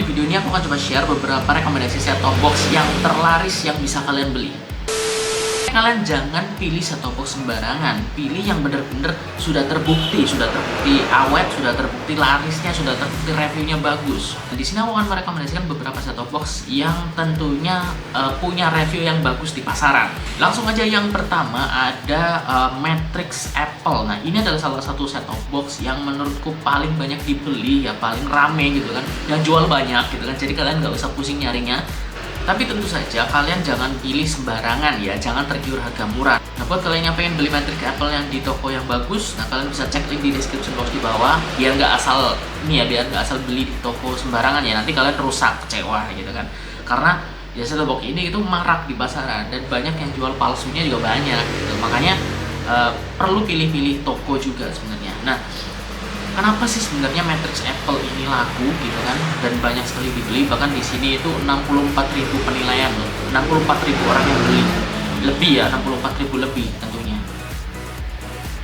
di video ini aku akan coba share beberapa rekomendasi set-top box yang terlaris yang bisa kalian beli. Kalian jangan pilih set-top box sembarangan, pilih yang bener-bener sudah terbukti awet, sudah terbukti larisnya, sudah terbukti reviewnya bagus. Di sini aku akan merekomendasikan beberapa set-top box yang tentunya punya review yang bagus di pasaran. Langsung aja yang pertama ada Matrix Apple. Nah, ini adalah salah satu set-top box yang menurutku paling banyak dibeli ya, paling rame gitu kan, yang jual banyak gitu kan. Jadi kalian nggak usah pusing nyarinya. Tapi tentu saja kalian jangan pilih sembarangan ya, jangan tergiur harga murah. Nah, buat kalian yang pengen beli Matrix Apple yang di toko yang bagus, nah kalian bisa cek link di description box di bawah, biar nggak asal beli di toko sembarangan ya, nanti kalian rusak, kecewa gitu kan. Karena ya set-top box ini itu marak di pasaran dan banyak yang jual palsunya juga banyak gitu. Makanya perlu pilih-pilih toko juga sebenarnya. Nah, kenapa sih sebenarnya Matrix Apple ini laku gitu kan, dan banyak sekali dibeli, bahkan di sini itu 64.000 penilaian loh, 64.000 orang yang beli, lebih ya, 64.000 lebih tentunya,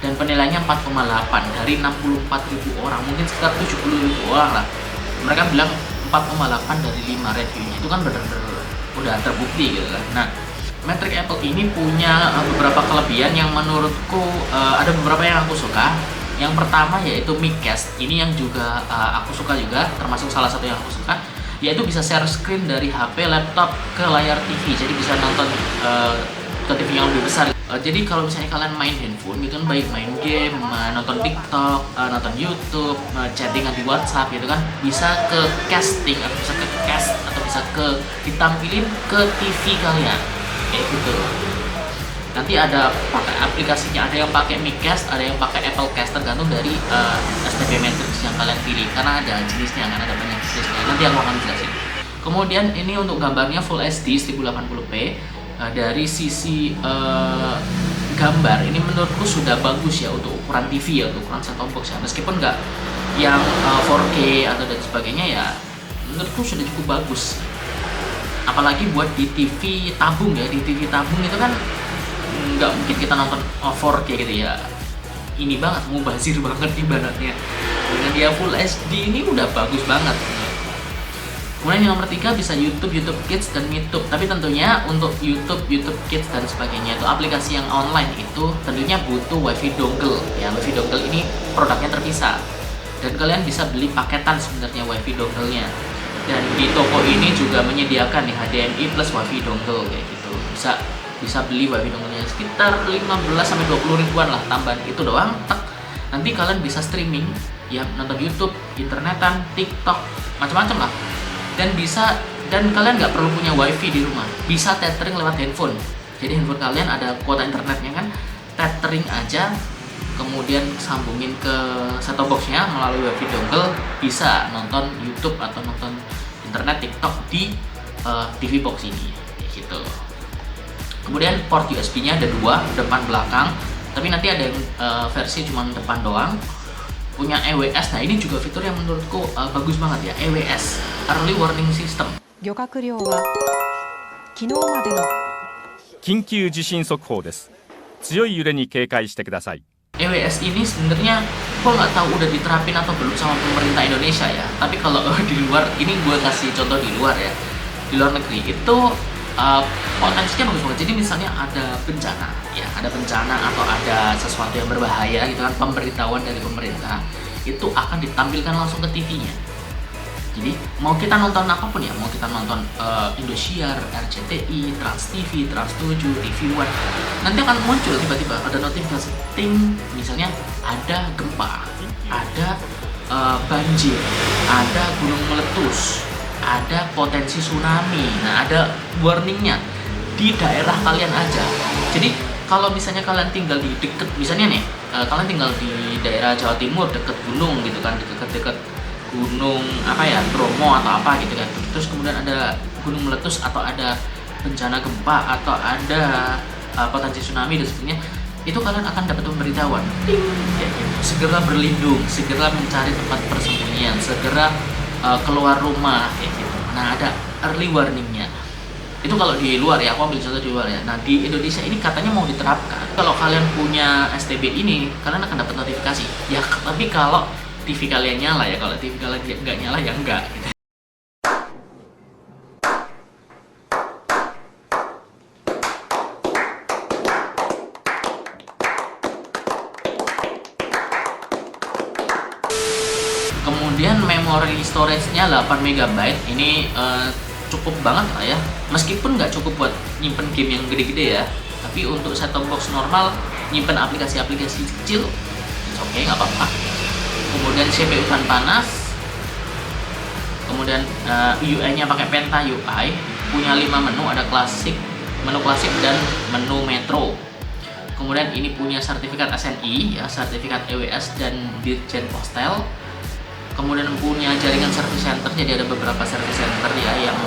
dan penilaiannya 4,8 dari 64.000 orang, mungkin sekitar 70.000 orang lah, mereka bilang 4,8 dari 5 reviewnya, itu kan benar-benar udah terbukti gitu kan. Nah, Matrix Apple ini punya beberapa kelebihan yang menurutku ada beberapa yang aku suka. Yang pertama yaitu miccast, ini yang juga aku suka juga, termasuk salah satu yang aku suka, yaitu bisa share screen dari HP, laptop ke layar TV, jadi bisa nonton ke TV yang lebih besar. Jadi kalau misalnya kalian main handphone gitu kan, baik main game, nonton TikTok, nonton YouTube, chattingan di WhatsApp gitu kan, bisa ke casting atau bisa ke cast atau bisa ke ditampilin ke TV kalian kayak gitu. Nanti ada pakai aplikasinya, ada yang pakai miccast, ada yang pakai Apple Cast, tergantung dari STB Matrix yang kalian pilih, karena ada jenisnya, karena ada banyak jenisnya. Nanti aku akan jelasin. Kemudian ini untuk gambarnya Full HD 1080p. Dari sisi gambar ini menurutku sudah bagus ya untuk ukuran TV ya, untuk ukuran set-top box ya. Meskipun nggak yang 4K atau dan sebagainya ya, menurutku sudah cukup bagus. Apalagi buat di TV tabung ya, di TV tabung itu kan nggak mungkin kita nonton 4K gitu ya, ini banget, mubazir banget ibaratnya. Dengan dia Full HD ini udah bagus banget. Kemudian yang nomor 3 bisa YouTube Kids dan MeTube. Tapi tentunya untuk YouTube Kids dan sebagainya itu aplikasi yang online itu tentunya butuh WiFi dongle ya. WiFi dongle ini produknya terpisah dan kalian bisa beli paketan sebenarnya WiFi dongle-nya. Dan di toko ini juga menyediakan nih HDMI plus WiFi dongle kayak gitu. Bisa beli WiFi dongle-nya sekitar 15 sampai 20 ribuan lah, tambahan itu doang, tek. Nanti kalian bisa streaming ya, nonton YouTube, internetan, TikTok, macam-macam lah. Dan kalian nggak perlu punya WiFi di rumah, bisa tethering lewat handphone. Jadi handphone kalian ada kuota internetnya kan, tethering aja, kemudian sambungin ke set-top box-nya melalui WiFi dongle, bisa nonton YouTube atau nonton internet, TikTok di TV box ini kayak gitu. Kemudian port USB-nya ada 2, depan belakang, tapi nanti ada yang versi cuma depan doang. Punya EWS, nah ini juga fitur yang menurutku bagus banget ya, EWS, Early Warning System. 漁獲量は昨日までの緊急地震速報です。強い揺れに警戒してください。 EWS ini sebenarnya gue nggak tahu udah diterapin atau belum sama pemerintah Indonesia ya. Tapi kalau di luar, ini gue kasih contoh di luar ya, di luar negeri itu potensinya bagus banget. Jadi misalnya ada bencana ya, ada bencana atau ada sesuatu yang berbahaya gitu kan, pemberitahuan dari pemerintah itu akan ditampilkan langsung ke TV-nya. Jadi mau kita nonton apapun ya, mau kita nonton Indosiar, RCTI, Trans TV, Trans 7, TV One, nanti akan muncul tiba-tiba ada notifikasi ting, misalnya ada gempa, ada banjir, ada gunung meletus, ada potensi tsunami. Nah, ada warningnya di daerah kalian aja. Jadi kalau misalnya kalian tinggal di deket, misalnya nih kalian tinggal di daerah Jawa Timur deket gunung gitu kan, deket gunung apa ya, Bromo atau apa gitu kan, terus kemudian ada gunung meletus atau ada bencana gempa atau ada potensi tsunami dan sebagainya, itu kalian akan dapat pemberitahuan ting, kayak gitu. Segera berlindung, segera mencari tempat persembunyian, segera keluar rumah kayak gitu. Nah, ada early warningnya. Itu kalau di luar ya, aku ambil contoh di luar ya. Nah, di Indonesia ini katanya mau diterapkan. Kalau kalian punya STB ini, kalian akan dapat notifikasi. Ya, tapi kalau TV kalian nyala ya, kalau TV kalian nggak nyala ya enggak gitu. memori storage-nya 8 MB. Ini cukup banget lah ya. Meskipun nggak cukup buat nyimpen game yang gede-gede ya, tapi untuk set-top box normal nyimpen aplikasi-aplikasi kecil, oke, nggak apa-apa. Kemudian CPU tahan panas. Kemudian UI-nya pakai Penta UI, punya 5 menu, ada menu klasik dan menu metro. Kemudian ini punya sertifikat SNI ya, sertifikat EWS dan Dirjen Postel. Kemudian punya jaringan service center, jadi ada beberapa service center ya yang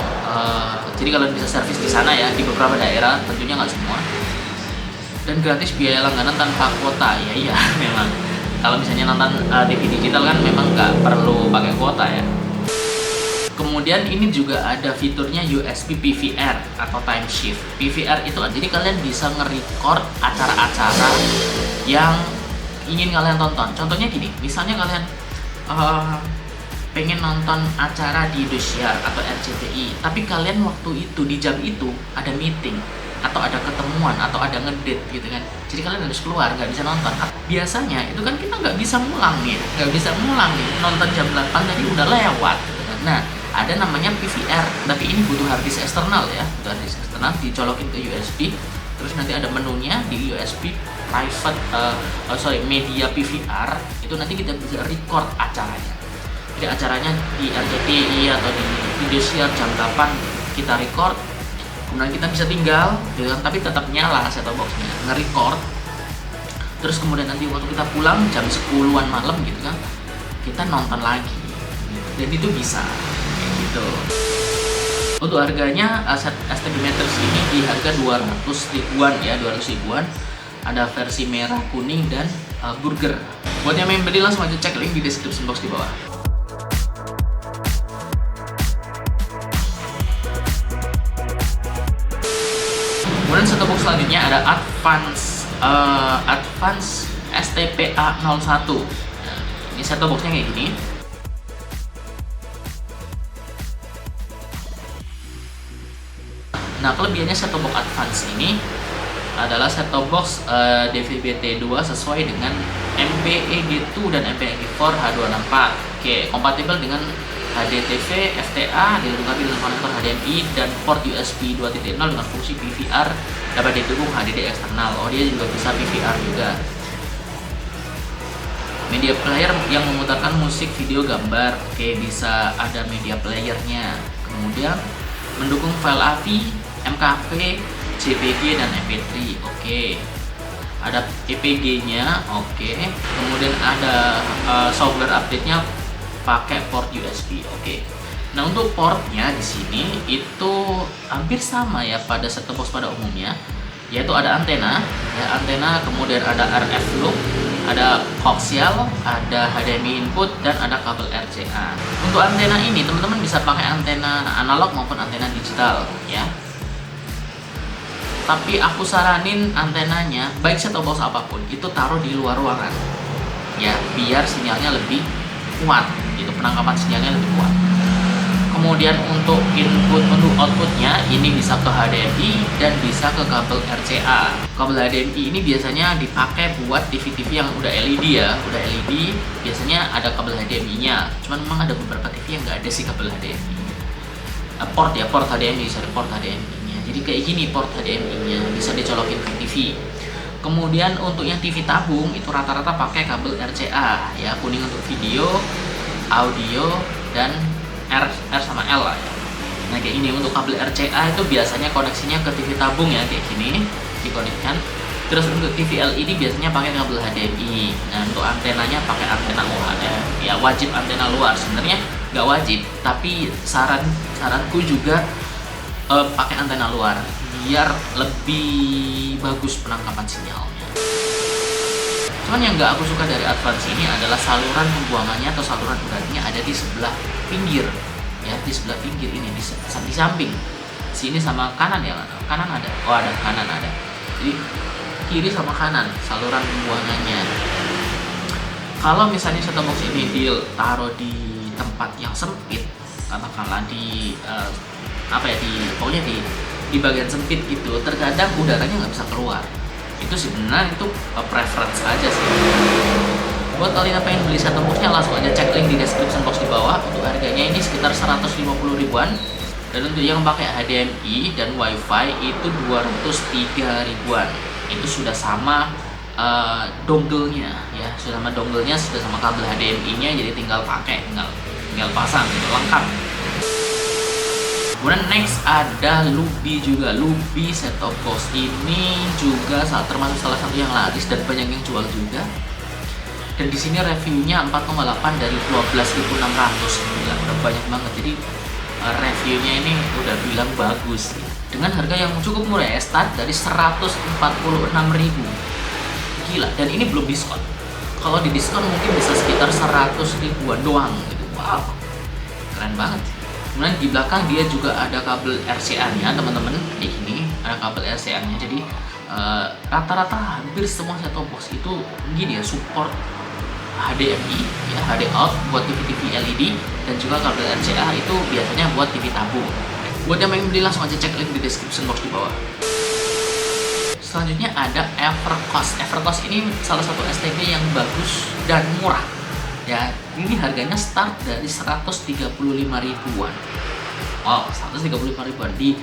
jadi kalian bisa service di sana ya, di beberapa daerah, tentunya nggak semua. Dan gratis biaya langganan tanpa kuota ya, iya memang. Kalau misalnya nonton TV digital kan memang nggak perlu pakai kuota ya. Kemudian ini juga ada fiturnya USB PVR atau time shift. PVR itu jadi kalian bisa nge-record acara-acara yang ingin kalian tonton. Contohnya gini, misalnya kalian pengen nonton acara di Indosiar atau RCTI, tapi kalian waktu itu di jam itu ada meeting atau ada ketemuan atau ada ngedate gitu kan, jadi kalian harus keluar, nggak bisa nonton. Biasanya itu kan kita nggak bisa ngulang nih, nonton jam 8 tadi udah lewat gitu kan. Nah, ada namanya PVR, tapi ini butuh hard disk eksternal ya, dicolokin ke USB, terus nanti ada menunya di USB private media PVR, itu nanti kita bisa record acaranya. Jadi acaranya di RCTI atau di Indosiar jam 8 kita record, kemudian kita bisa tinggal gitu kan, tapi tetap nyala set-top box-nya, nge-record. Terus kemudian nanti waktu kita pulang jam 10-an malam gitu kan, kita nonton lagi. Dan itu bisa kayak gitu. Untuk harganya STB Matrix ini di harga 200 ribuan ya, 200 ribuan. Ada versi merah, kuning, dan burger. Buat yang ingin beli langsung aja cek link di description box di bawah. Kemudian set-top box selanjutnya ada Advance STPA 01. Nah, ini set-top boxnya kayak gini. Nah, kelebihannya set-top box Advance ini adalah set-top box DVB-T2 sesuai dengan MPEG-2 dan MPEG-4 H264. Oke, kompatibel dengan HDTV, FTA, dilengkapi dengan konektor HDMI dan port USB 2.0 dengan fungsi PVR, dapat didukung HDD eksternal. Oh, dia juga bisa PVR juga. Media player yang memutarkan musik, video, gambar. Oke, bisa ada media playernya. Kemudian mendukung file AVI, MKV, JPG dan MP3. Oke. Ada EPG-nya. Oke. Kemudian ada software update-nya pakai port USB. Oke. Nah, untuk portnya di sini itu hampir sama ya pada set-top box pada umumnya, yaitu ada antena, ya antena, kemudian ada RF loop, ada koaksial, ada HDMI input, dan ada kabel RCA. Untuk antena ini teman-teman bisa pakai antena analog maupun antena digital ya. Tapi aku saranin antenanya, baik set-top box apapun, itu taruh di luar ruangan ya, biar sinyalnya lebih kuat, itu penangkapan sinyalnya lebih kuat. Kemudian untuk outputnya ini bisa ke HDMI dan bisa ke kabel RCA. Kabel HDMI ini biasanya dipakai buat TV-TV yang udah LED ya, udah LED biasanya ada kabel HDMI-nya. Cuman memang ada beberapa TV yang nggak ada sih kabel HDMI. Port HDMI, port HDMI-nya. Jadi kayak gini port HDMI-nya, bisa dicolokin ke TV. Kemudian untuk yang TV tabung itu rata-rata pakai kabel RCA ya, kuning untuk video, audio, dan R sama L lah ya. Nah kayak ini untuk kabel RCA itu biasanya koneksinya ke TV tabung ya, kayak gini dikonekkan. Terus untuk TV LED biasanya pakai kabel HDMI. Nah untuk antenanya pakai antena luar ya, wajib antena luar, sebenarnya nggak wajib, tapi saranku juga pakai antena luar biar lebih bagus penangkapan sinyalnya. Cuman yang nggak aku suka dari Advance ini adalah saluran pembuangannya atau saluran udaranya ada di sebelah pinggir ya, di sebelah pinggir ini, di samping sini sama kanan ya, kanan ada, ada kanan ada, jadi kiri sama kanan saluran pembuangannya. Kalau misalnya set-top box ini ditaruh di tempat yang sempit, katakanlah di pokoknya di bagian sempit gitu, terkadang udaranya nggak bisa keluar. Itu sebenarnya itu preference aja sih. Buat kalian yang pengen beli set top boxnya, langsung aja cek link di description box di bawah. Untuk harganya ini sekitar 150 ribuan. Dan untuk yang pakai HDMI dan WiFi itu 203 ribuan. Itu sudah sama dongle-nya ya, sudah sama dongle-nya, sudah sama kabel HDMI-nya, jadi tinggal pakai, tinggal pasang gitu, lengkap. Kemudian next ada Lubi juga. Lubi set top box ini juga termasuk salah satu yang laris dan banyak yang jual juga. Dan di sini reviewnya 4,8 dari 12.600. Gila, udah banyak banget. Jadi reviewnya ini udah bilang bagus dengan harga yang cukup murah ya, start dari 146.000. Gila, dan ini belum diskon. Kalau di diskon mungkin bisa sekitar 100 ribuan doang gitu. Wow, keren banget. Kemudian di belakang dia juga ada kabel RCA-nya, teman-teman. Kayak gini, ada kabel RCA-nya. Jadi rata-rata hampir semua set top box itu gini ya, support HDMI ya, HD out buat TV-TV LED, dan juga kabel RCA itu biasanya buat TV tabung. Buat yang pengen beli, langsung aja cek link di description box di bawah. Selanjutnya ada Evercost. Evercost ini salah satu STB yang bagus dan murah. Ya, ini harganya start dari 135 ribuan. Wow, 135 ribuan di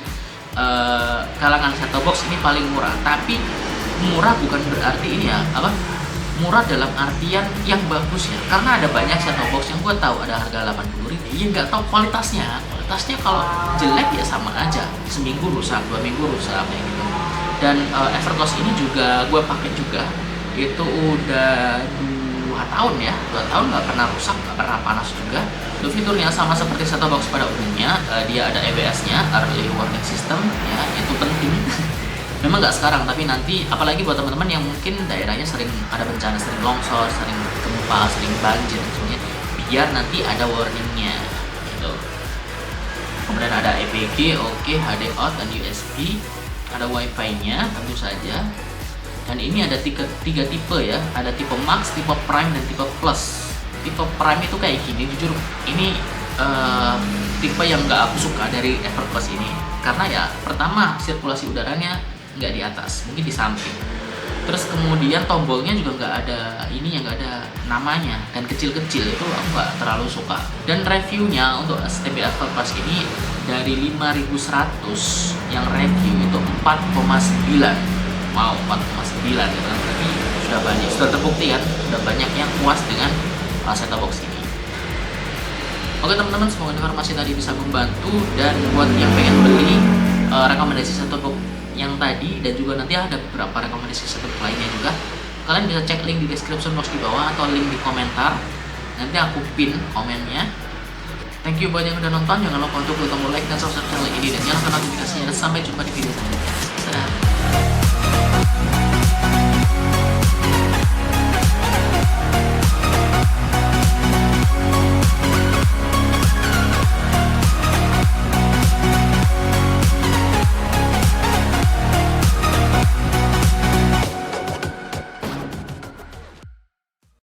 kalangan set top box ini paling murah. Tapi murah bukan berarti ini ya, murah dalam artian yang bagus ya, karena ada banyak set top box yang gue tahu ada harga 80.000, ya nggak tahu kualitasnya kalau jelek ya sama aja, seminggu rusak, 2 minggu rusak kayak gitu. Dan Evercost ini juga gue pakai juga, itu udah 2 tahun ya, 2 tahun nggak pernah rusak, nggak pernah panas juga. Itu fiturnya sama seperti set top box pada umumnya, dia ada EBS-nya, Early Warning System ya, itu penting. Memang nggak sekarang, tapi nanti, apalagi buat teman-teman yang mungkin daerahnya sering ada bencana, sering longsor, sering gempa, sering banjir, semuanya, biar nanti ada warningnya gitu. Kemudian ada EPG, oke, HD out dan USB, ada WiFi-nya tentu saja. Dan ini ada tiga tipe ya, ada tipe Max, tipe Prime, dan tipe Plus. Tipe Prime itu kayak gini, jujur ini tipe yang nggak aku suka dari Evercost ini, karena ya pertama sirkulasi udaranya nggak di atas, mungkin di samping. Terus kemudian tombolnya juga nggak ada ini, yang nggak ada namanya, dan kecil-kecil, itu aku nggak terlalu suka. Dan reviewnya untuk STB Evercost ini dari 5.100 yang review itu 4,9. Wow, 4,9 ya kan, berarti sudah banyak, sudah terbukti kan, sudah banyak yang puas dengan set top box ini. Oke teman-teman, semoga informasi tadi bisa membantu, dan buat yang pengen beli rekomendasi set top box yang tadi, dan juga nanti ada beberapa rekomendasi set top box lainnya juga, kalian bisa cek link di description box di bawah atau link di komentar, nanti aku pin komennya. Thank you buat yang udah nonton, jangan lupa untuk like dan subscribe channel ini, dan nyalakan notifikasinya, dan sampai jumpa di video selanjutnya.